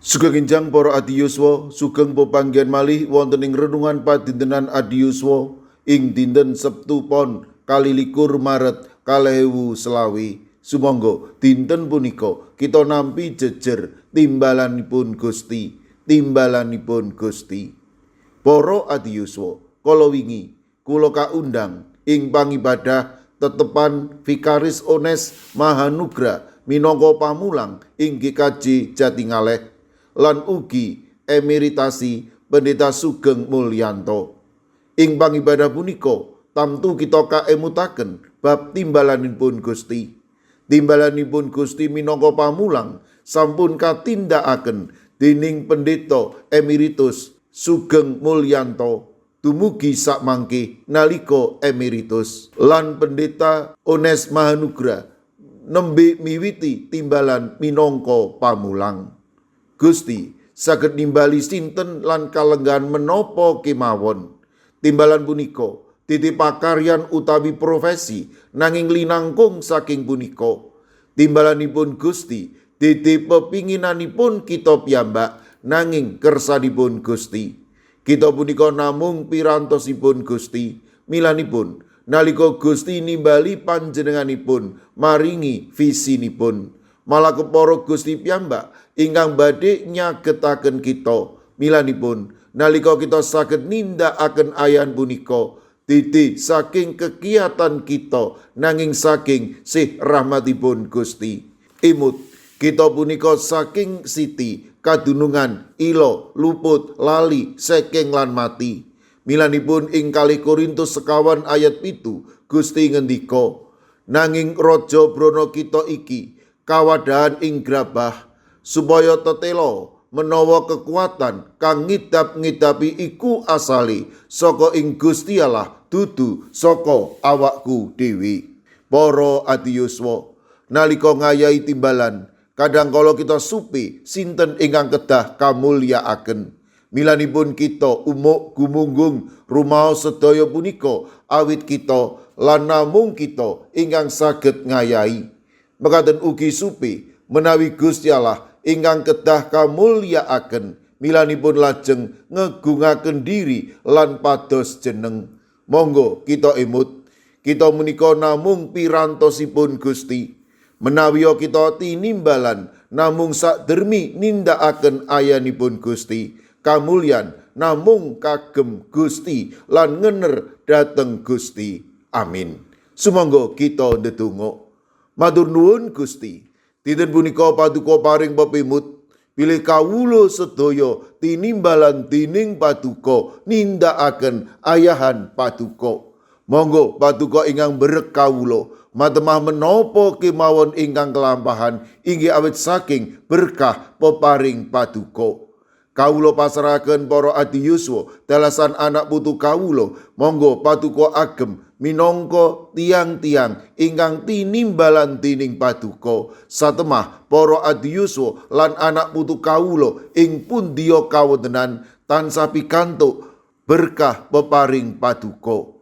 Sugeng enjang para adiyuswa, sugeng pepanggihan malih wonten ing renungan padintenan adiyuswa ing dinten Sabtu Pon 21 Maret 2020. Sumangga dinten punika kita nampi jejer timbalanipun Gusti, timbalanipun Gusti. Para adiyuswa, kala wingi kula kaundang ing pangibadah tetepan Vikaris Ones Mahanugra minangka pamulang ing GKJ Jatingaleh lan ugi emeritasi Pendeta Sugeng Mulyanto. Ing pangibadah punika tamtu kita kaemutaken bab timbalanipun Gusti. Timbalanipun Gusti minangka pamulang sampun katindakaken dening Pendeta Emeritus Sugeng Mulyanto dumugi sakmangke nalika emeritus lan Pendeta Ones Mahanugra nembe miwiti timbalan minangka pamulang. Gusti saged nimbali sinten lan kalenggan menapa kemawon. Timbalan punika titipakaryan utawi profesi nanging linangkung saking punika. Timbalanipun Gusti titip pepinginanipun kita piyambak nanging kersanipun Gusti. Kita punika namung pirantosipun Gusti. Milanipun nalika Gusti nimbali panjenenganipun maringi visinipun. Malah kepara Gusti piyambak ingkang badhe nyagetaken kita. Milanipun nalika kita saged nindakaken ayan punika titi saking kegiatan kita nanging saking sih rahmatipun Gusti. Imut kita punika saking siti kadunungan ilo luput lali sekeng lan mati. Milanipun ing 2 Korintus 1 ayat 7 Gusti ngendika, nanging raja brana kita iki kawadahan ing grabah supaya tetelo menawa kekuatan kang ngidap-ngidapi iku asali saka ing Gusti Allah dudu saka awakku dhewe. Para adiyuswa, nalika ngayahi timbalan kadang kala kita supi sinten ingkang kedah kamulyakaken. Milanipun kita umuk gumunggung rumaos sedaya punika awit kita lan namung kita ingkang saged ngayahi. Mekaten ugi supi menawi Gusti Allah ingkang kedah kamulyakaken milanipun lajeng ngegungaken diri lan pados jeneng. Monggo kita emut, kita menika namung pirantosipun Gusti. Menawi kita tinimbalan namung sakdermi nindakaken ayanipun Gusti. Kamulyan namung kagem Gusti lan ngener dhateng Gusti. Amin. Sumangga kita ndedonga. Matur nuwun Gusti, dinten punika paduka paring pepimut, bilih kawula sedaya tinimbalan dening paduka nindakaken ayahan paduka. Monggo paduka ingkang berek kawula matemah menapa kemawon ingkang kelampahan inggih awit saking berkah peparing paduka. Kawula pasrahaken para adiyuswa dalasan anak putu kawula, monggo paduka agem minangka tiang-tiang ingkang tinimbalan dening paduka. Satemah para adiyuswa lan anak putu kawula ing pundiya kawontenan tansah pikantuk berkah peparing paduka.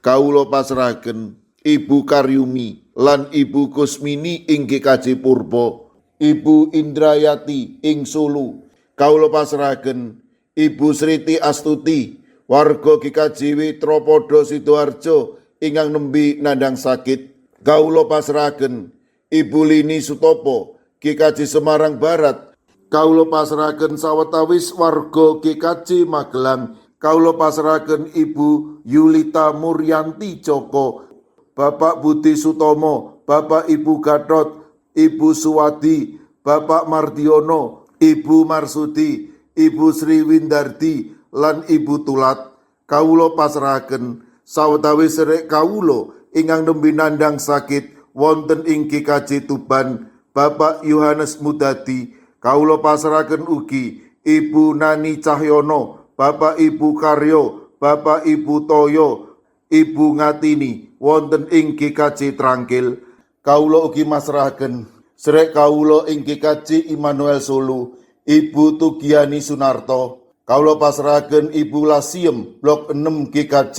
Kawula pasrahaken Ibu Karyumi lan Ibu Kusmini ing GKJ Purba, Ibu Indrayati ing Solo. Kawula pasrahaken Ibu Sriti Astuti warga GKJ Tropodo Sidoarjo ingkang nembe nandhang sakit. Kawula pasrahaken Ibu Lini Sutopo GKJ Semarang Barat. Kawula pasrahaken sawetawis warga GKJ Magelang. Kawula pasrahaken Ibu Yulita Muryanti Joko, Bapak Budi Sutomo, Bapak Ibu Gatot, Ibu Suwadi, Bapak Mardiono, Ibu Marsudi, Ibu Sri Windardi lan Ibu Tulat. Kawula pasrahaken sawetawis sedherek kawula ingkang nembe nandhang sakit wonten ing GKJ Tuban, Bapak Yohanes Mudadi. Kawula pasrahaken ugi Ibu Nani Cahyono, Bapak Ibu Karyo, Bapak Ibu Toyo, Ibu Ngatini wonten ing GKJ Trangkil. Kawula ugi masrahaken sedherek kawula ing GKJ Immanuel Solo, Ibu Tugiani Sunarto. Kawula pasrahaken Ibu Lasiem Blok 6 GKJ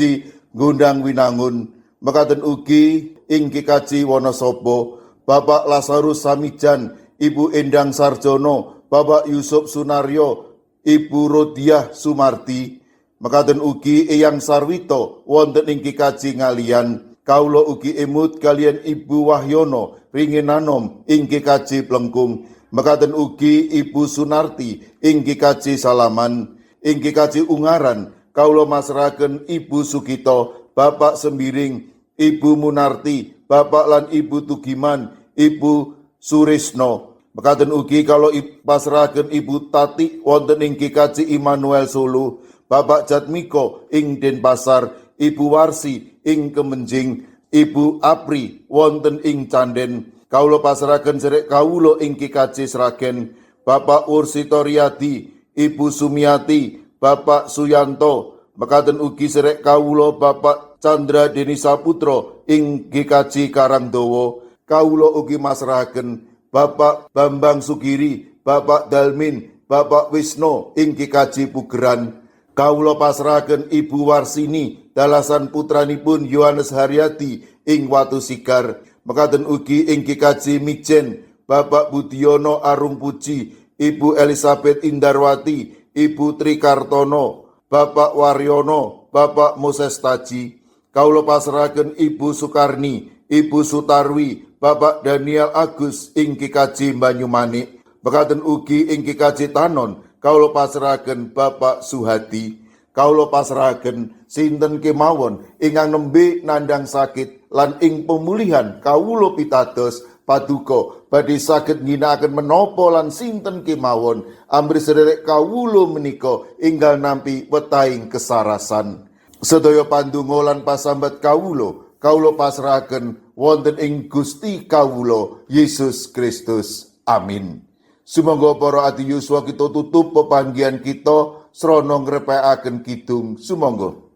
Gondang Winangun. Mekaten ugi ing GKJ Wonosobo, Bapak Lazarus Samijan, Ibu Endang Sarjono, Bapak Yusuf Sunaryo, Ibu Rodiah Sumarti, mekaten ugi Eyang Sarwito wonten ing kikaji ngalian. Kawula ugi emut kalian Ibu Wahyono ringin anom ing kikaji Plengkung. Mekaten ugi Ibu Sunarti ing kikaji Salaman. Ing kikaji Ungaran kawula masrahaken Ibu Sukito, Bapak Sembiring, Ibu Munarti, Bapak lan Ibu Tugiman, Ibu Surisno. Mekaten ugi kalau pasrahaken Ibu Tati wonten ing kikaji Immanuel Solo, Bapak Jatmiko ing Denpasar, Ibu Warsi ing Kemenjing, Ibu Apri wonten ing Canden. Kawula pasrahaken sedherek kawula ing kikaji Sragen, Bapak Ursito Riyadi, Ibu Sumiati, Bapak Suyanto. Mekaten ugi sedherek kawula Bapak Chandra Deni Saputra ing GKJ Karangdawa. Kawula ugi masrahaken Bapak Bambang Sugiri, Bapak Dalmin, Bapak Wisno ing GKJ Pugeran. Kawula pasrahaken Ibu Warsini dalasan putranipun Yohanes Haryadi ing Watu Sigar. Mekaten ugi ing GKJ Mijen Bapak Budiono Arung Puji, Ibu Elizabeth Indarwati, Ibu Trikartono, Bapak Waryono, Bapak Moses Taji. Kawula pasrahaken Ibu Sukarni, Ibu Sutarwi, Bapak Daniel Agus ing GKJ Banyumanik. Mekaten ugi ing GKJ Tanon kawula pasrahaken Bapak Suhadi. Kawula pasrahaken sinten kemawon ingkang nembe nandhang sakit lan ing pemulihan kawula pitados paduka badhe saged ngginakaken menapa lan sinten kemawon amri sedherek kawula menika inggal nampi wetahing kesarasan. Sedaya pandonga lan pasambat kawula pasrahaken wonten ing Gusti kawula Yesus Kristus. Amin. Sumangga para adi yuswa kita tutup pepanggihan kita srana ngrepekaken kidung. Sumangga.